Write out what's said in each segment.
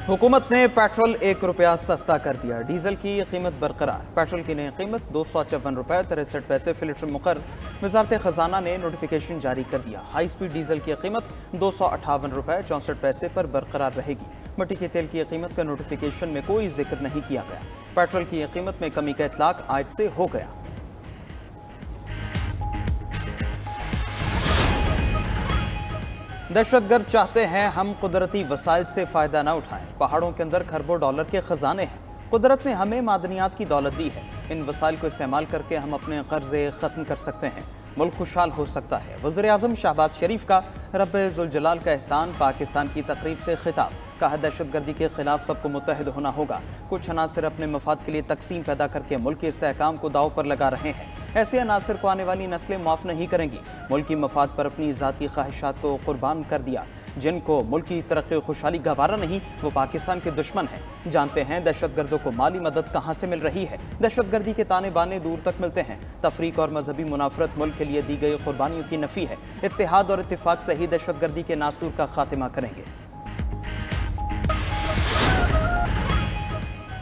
हुकूमत ने पेट्रोल 1 रुपया सस्ता कर दिया। डीजल की कीमत बरकरार। पेट्रोल की नई कीमत 254 रुपये 63 पैसे फी लीटर मुकर्रर। वजारत खजाना ने नोटिफिकेशन जारी कर दिया। हाई स्पीड डीजल की कीमत 258 रुपये 64 पैसे पर बरकरार रहेगी। मट्टी के तेल की कीमत का नोटिफिकेशन में कोई जिक्र नहीं किया गया। पेट्रोल की कीमत में कमी का इतलाक आज से हो गया। दहशतगर्द चाहते हैं हम कुदरती वसाइल से फ़ायदा न उठाएं। पहाड़ों के अंदर खरबों डॉलर के ख़जाने हैं। कुदरत ने हमें मादनियात की दौलत दी है। इन वसाइल को इस्तेमाल करके हम अपने कर्जे ख़त्म कर सकते हैं। मुल्क खुशहाल हो सकता है। वज़ीर-ए-आज़म शहबाज शरीफ का रब्बे ज़ुल जलाल का एहसान। पाकिस्तान की तकरीब से खिताब। कहा दहशतगर्दी के खिलाफ सबको मुत्तहिद होना होगा। कुछ अनासर अपने मफाद के लिए तकसीम पैदा करके मुल्क के इस्तेहकाम को दाव पर लगा रहे हैं। ऐसे अनासर को आने वाली नस्लें माफ़ नहीं करेंगी। मुल्क की मफाद पर अपनी ज़ाती ख्वाहिशात को कुर्बान कर दिया। जिनको मुल्क की तरक्की खुशहाली गवारा नहीं, वो पाकिस्तान के दुश्मन हैं। जानते हैं दहशतगर्दों को माली मदद कहाँ से मिल रही है। दहशतगर्दी के ताने बाने दूर तक मिलते हैं। तफरीक और मजहबी मुनाफरत मुल्क के लिए दी गई कुर्बानियों की नफ़ी है। इत्तेहाद और इत्तेफाक से ही दहशतगर्दी के नासूर का खात्मा करेंगे।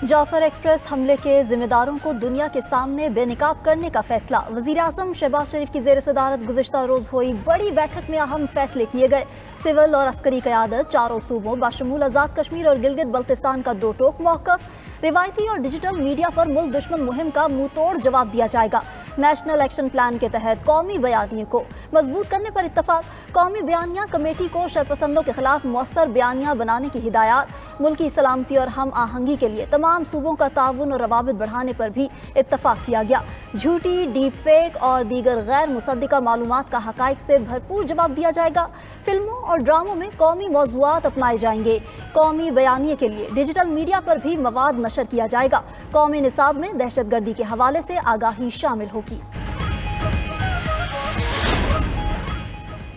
जाफर एक्सप्रेस हमले के जिम्मेदारों को दुनिया के सामने बेनकाब करने का फैसला। वज़ीर-ए-आज़म शहबाज शरीफ की ज़ेर सदारत गुज़िश्ता रोज़ हुई बड़ी बैठक में अहम फैसले किए गए। सिविल और अस्करी क़यादत चारों सूबों बाशमूल आज़ाद कश्मीर और गिलगित बल्तिस्तान का दो टोक मौक़िफ़। रिवायती और डिजिटल मीडिया पर मुल्क दुश्मन मुहिम का मुंह तोड़ जवाब दिया जाएगा। नेशनल एक्शन प्लान के तहत कौमी बयानिए को मजबूत करने पर इत्तफाक। कौमी बयानिया कमेटी को शरपसंदों के खिलाफ मौसर बयानिया बनाने की हिदायत। मुल्की सलामती और हम आहंगी के लिए तमाम सूबों का ताउन और रवाबित बढ़ाने पर भी इत्तफाक किया गया। झूठी, डीप फेक और दीगर गैर मुसद्दिका मालूमात का हकाइक से भरपूर जवाब दिया जाएगा। फिल्मों और ड्रामों में कौमी मौज़ूआत अपनाए जाएंगे। कौमी बयानिए के लिए डिजिटल मीडिया पर भी मवाद नशर किया जाएगा। कौमी निसाब में दहशतगर्दी के हवाले से आगाही शामिल होगी।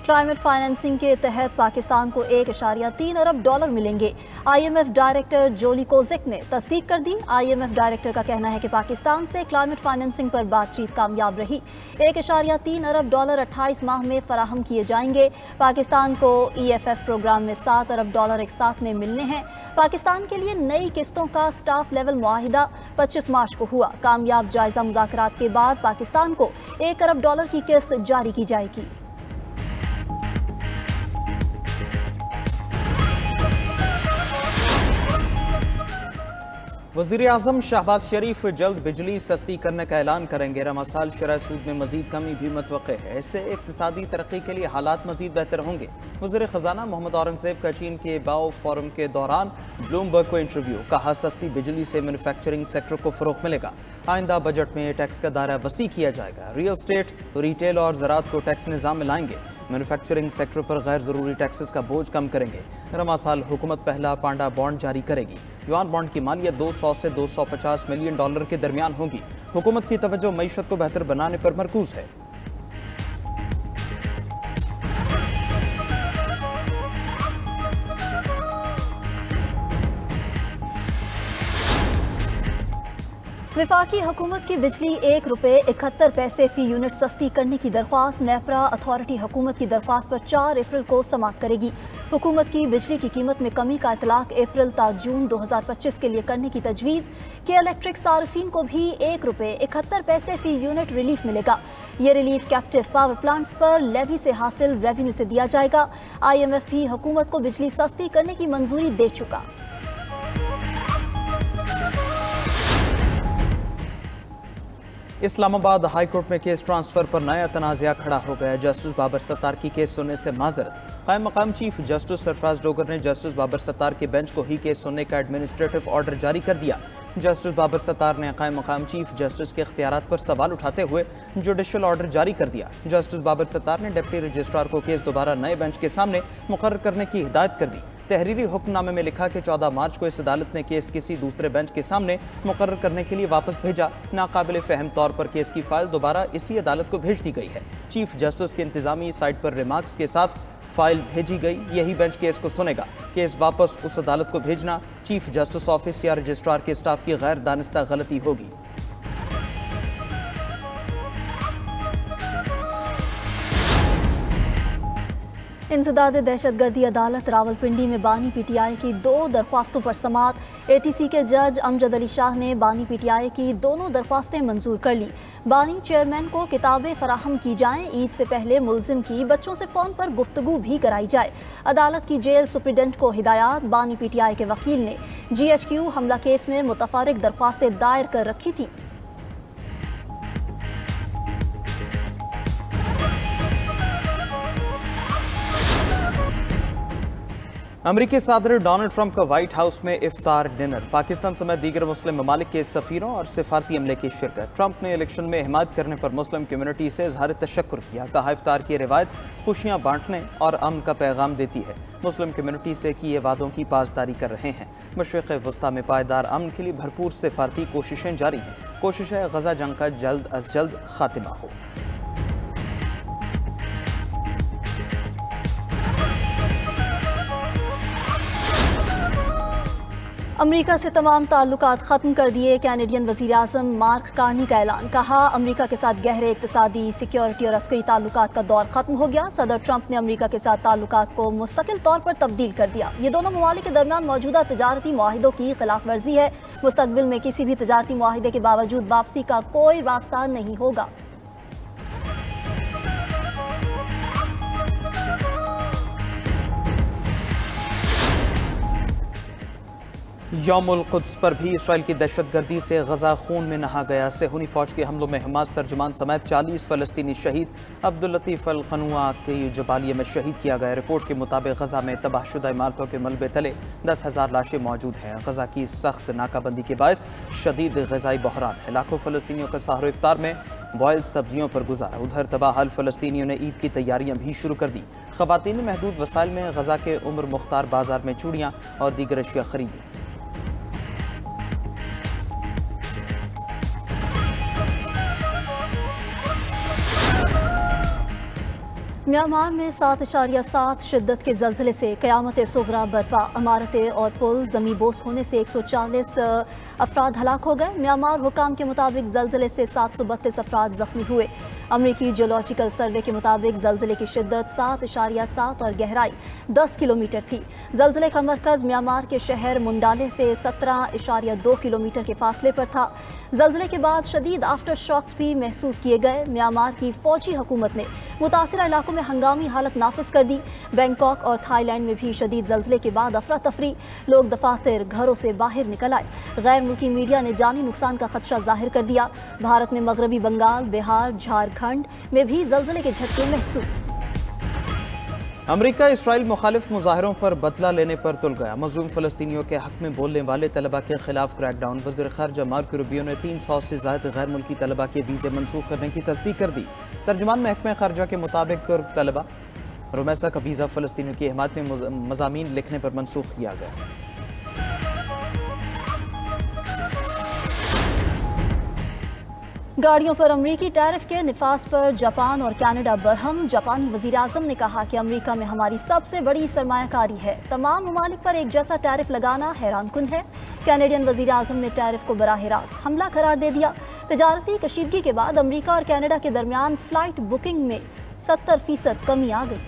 क्लाइमेट फाइनेंसिंग के तहत पाकिस्तान को 1.3 अरब डॉलर मिलेंगे। IMF डायरेक्टर जोली कोजिक ने तस्दीक कर दी। IMF डायरेक्टर का कहना है कि पाकिस्तान से क्लाइमेट फाइनेंसिंग पर बातचीत कामयाब रही। 1.3 अरब डॉलर 28 माह में फराहम किए जाएंगे। पाकिस्तान को EFF प्रोग्राम में 7 अरब डॉलर एक साथ में मिलने हैं। पाकिस्तान के लिए नई किस्तों का स्टाफ लेवल मुआहिदा 25 मार्च को हुआ। कामयाब जायजा मुज़ाकरात के बाद पाकिस्तान को 1 अरब डॉलर की किस्त जारी की जाएगी। वज़ीर-ए-आज़म शहबाज शरीफ जल्द बिजली सस्ती करने का ऐलान करेंगे। रमा साल शरह सूद में मजीद कमी भी मुतवक्के है। इससे इक़्तिसादी तरक्की के लिए हालात मजीद बेहतर होंगे। वज़ीर ख़जाना मोहम्मद औरंगज़ेब का चीन के बाओ फोरम के दौरान ब्लूमबर्ग को इंटरव्यू। कहा सस्ती बिजली से मैन्युफैक्चरिंग सेक्टर को फ़रोग़ मिलेगा। आइंदा बजट में टैक्स का दायरा वसी किया जाएगा। रियल स्टेट, रिटेल और ज़राअत को टैक्स निज़ाम में लाएंगे। मैन्युफैक्चरिंग सेक्टर पर गैर ज़रूरी टैक्सेस का बोझ कम करेंगे। रमा साल हुकूमत पहला पांडा बॉन्ड जारी करेगी। युआन बॉन्ड की मालियत 200 से 250 मिलियन डॉलर के दरमियान होगी। हुकूमत की तवज्जो मईशत को बेहतर बनाने पर मरकूज है। वफाकी हुकूमत की बिजली 1 रुपये 71 पैसे फ़ी यूनिट सस्ती करने की दरख्वास्त नेपरा अथॉरिटी हुकूमत की दरख्वास्त पर 4 अप्रैल को समाअत करेगी। हुकूमत की बिजली की कीमत में कमी का इतलाक अप्रैल ता जून 2025 के लिए करने की तजवीज़। के इलेक्ट्रिक सार्फिन को भी 1 रुपये 71 पैसे फ़ी यूनिट रिलीफ मिलेगा। ये रिलीफ कैप्टिव पावर प्लांट्स पर लेवी से हासिल रेवेन्यू से दिया जाएगा। IMF भी हुकूमत को बिजली सस्ती करने की मंजूरी दे चुका। इस्लामाबाद हाई कोर्ट में केस ट्रांसफर पर नया तनाज़ा खड़ा हो गया। जस्टिस बाबर सत्तार की केस सुनने से माजरत। कायम मकाम चीफ जस्टिस सरफराज डोगर ने जस्टिस बाबर सत्तार के बेंच को ही केस सुनने का एडमिनिस्ट्रेटिव ऑर्डर जारी कर दिया। जस्टिस बाबर सत्तार ने कायम मकाम चीफ जस्टिस के इख्तियारात पर सवाल उठाते हुए जुडिशल ऑर्डर जारी कर दिया। जस्टिस बाबर सत्तार ने डिप्टी रजिस्ट्रार को केस दोबारा नए बेंच के सामने मुकर्रर करने की हिदायत कर दी। तहरीरी हुक्मनामे में लिखा कि 14 मार्च को इस अदालत ने केस किसी दूसरे बेंच के सामने मुकर्रर करने के लिए वापस भेजा। नाकाबिल फहम तौर पर केस की फाइल दोबारा इसी अदालत को भेज दी गई है। चीफ जस्टिस के इंतजामी साइट पर रिमार्क्स के साथ फाइल भेजी गई। यही बेंच केस को सुनेगा। केस वापस उस अदालत को भेजना चीफ जस्टिस ऑफिस या रजिस्ट्रार के स्टाफ की गैर दानिस्ता गलती होगी। इंसदाद दहशतगर्दी अदालत रावलपिंडी में बानी पीटीआई की 2 दरख्वास्तों पर समाअत। एटीसी के जज अमजद अली शाह ने बानी पीटीआई की दोनों दरख्वास्तें मंजूर कर ली। बानी चेयरमैन को किताबें फराहम की जाएं, ईद से पहले मुलजिम की बच्चों से फ़ोन पर गुफ्तगू भी कराई जाए। अदालत की जेल सुप्रिटेंडेंट को हिदायत। बानी पीटीआई के वकील ने GHQ हमला केस में मुतफर्रिक दरख्वास्तें दायर कर रखी थी। अमरीकी सदर डोनाल्ड ट्रंप का व्हाइट हाउस में इफ्तार डिनर। पाकिस्तान समेत दीगर मुस्लिम ममालिक के सफीरों और सिफारती अमले की शिरकत। ट्रंप ने इलेक्शन में हिमायत करने पर मुस्लिम कम्युनिटी से इजहार तशक्कुर किया। कहा, इफ्तार की रिवायत खुशियां बांटने और अमन का पैगाम देती है। मुस्लिम कम्युनिटी से किए वादों की पासदारी कर रहे हैं। मशरिक़ वस्ता में पायदार अमन के लिए भरपूर सिफारती कोशिशें जारी हैं। कोशिश है गजा जंग का जल्द अज जल्द खात्मा हो। अमरीका से तमाम ताल्लुकात ख़त्म कर दिए। कैनेडियन वज़ीर आज़म मार्क कार्नी का ऐलान। कहा, अमरीका के साथ गहरे इक़्तिसादी, सिक्योरिटी और अस्करी ताल्लुकात का दौर ख़त्म हो गया। सदर ट्रंप ने अमरीका के साथ ताल्लुकात को मुस्तकिल तौर पर तब्दील कर दिया। ये दोनों ममालिक के दरमियान मौजूदा तजारती मुआहिदों की खिलाफ वर्जी है। मुस्तक़बिल में किसी भी तजारती मुआहिदे के बावजूद वापसी का कोई रास्ता नहीं होगा। यौमुल कुद्स पर भी इसराइल की दहशतगर्दी से गजा खून में नहा गया। सेहूनी फौज के हमलों में हमास तर्जुमान समेत 40 फ़लस्तीनी शहीद। अब्दुल लतीफ़ अल क़नुआ की जबालिया में शहीद किया गया। रिपोर्ट के मुताबिक गजा में तबाहशुदा इमारतों के मलबे तले 10,000 लाशें मौजूद हैं। गजा की सख्त नाकाबंदी के बायस शदीद ग़िज़ाई बहरान है। लाखों फ़लस्तीनियों का सहर इफ्तार में बॉयल सब्जियों पर गुजारा। उधर तबाहल फ़लस्तीनियों ने ईद की तैयारियां भी शुरू कर दी। ख़वातीन ने महदूद वसाइल में गजा के उम्र मुख्तार बाजार में चूड़ियाँ और दीगर अशिया खरीदी। म्यांमार में 7.7 शिद्दत के ज़लज़ले से क़यामत सुग़रा बरपा। इमारतें और पुल ज़मींबोस होने से 140 अफराद हलाक हो गए। म्यांमार हुकाम के मुताबिक ज़लज़ले से 732 अफराद ज़ख्मी हुए। अमरीकी जियोलॉजिकल सर्वे के मुताबिक ज़लज़ले की शिद्दत 7.7 और गहराई 10 किलोमीटर थी। ज़लज़ले का मरकज़ म्यांमार के शहर मुंडाले से 17.2 किलोमीटर के फासले पर था। ज़लज़ले के बाद शदीद आफ्टर शॉक्स भी महसूस किए गए। म्यांमार की फ़ौजी हुकूमत ने मुतासिरा इलाकों में हंगामी हालत नाफिज कर दी। बैंकॉक और थाईलैंड में भी शदीद ज़लज़ले के बाद अफरा तफरी, लोग दफातर घरों से बाहर निकल आए। गैर मुल्की मीडिया ने जानी नुकसान का खदशा जाहिर कर दिया। भारत में मगरबी बंगाल, बिहार, झारखंड में भी ज़लज़ले के झटके महसूस। अमरीका इसराइल मुखालिफ मुजाहरों पर बदला लेने पर तुल गया। मज़लूम फ़लस्तीनियों के हक़ में बोलने वाले तलबा के खिलाफ क्रैकडाउन। वज़ीर ख़ारजा मार्को रूबियो ने 300 से ज़ायद गैर मुल्की तलबा के वीज़े मनसूख करने की तस्दीक कर दी। तर्जुमान महकमा ख़ारजा के मुताबिक तुर्क तलबा रोमेसा का वीज़ा फ़लस्तीनियों की हिमायत में मज़ामीन लिखने पर मनसूख किया गया। गाड़ियों पर अमरीकी टैरिफ के निफाज पर जापान और कनाडा बरहम। जापानी वज़ीर आज़म ने कहा कि अमरीका में हमारी सबसे बड़ी सरमायाकारी है। तमाम ममालिक पर एक जैसा टैरिफ लगाना हैरानकुन है। कैनेडियन वज़ीर आज़म ने टैरिफ को बराह रास्त हमला करार दे दिया। तजारती कशीदगी के बाद अमरीका और कनाडा के दरमियान फ़्लाइट बुकिंग में 70% कमी आ गई।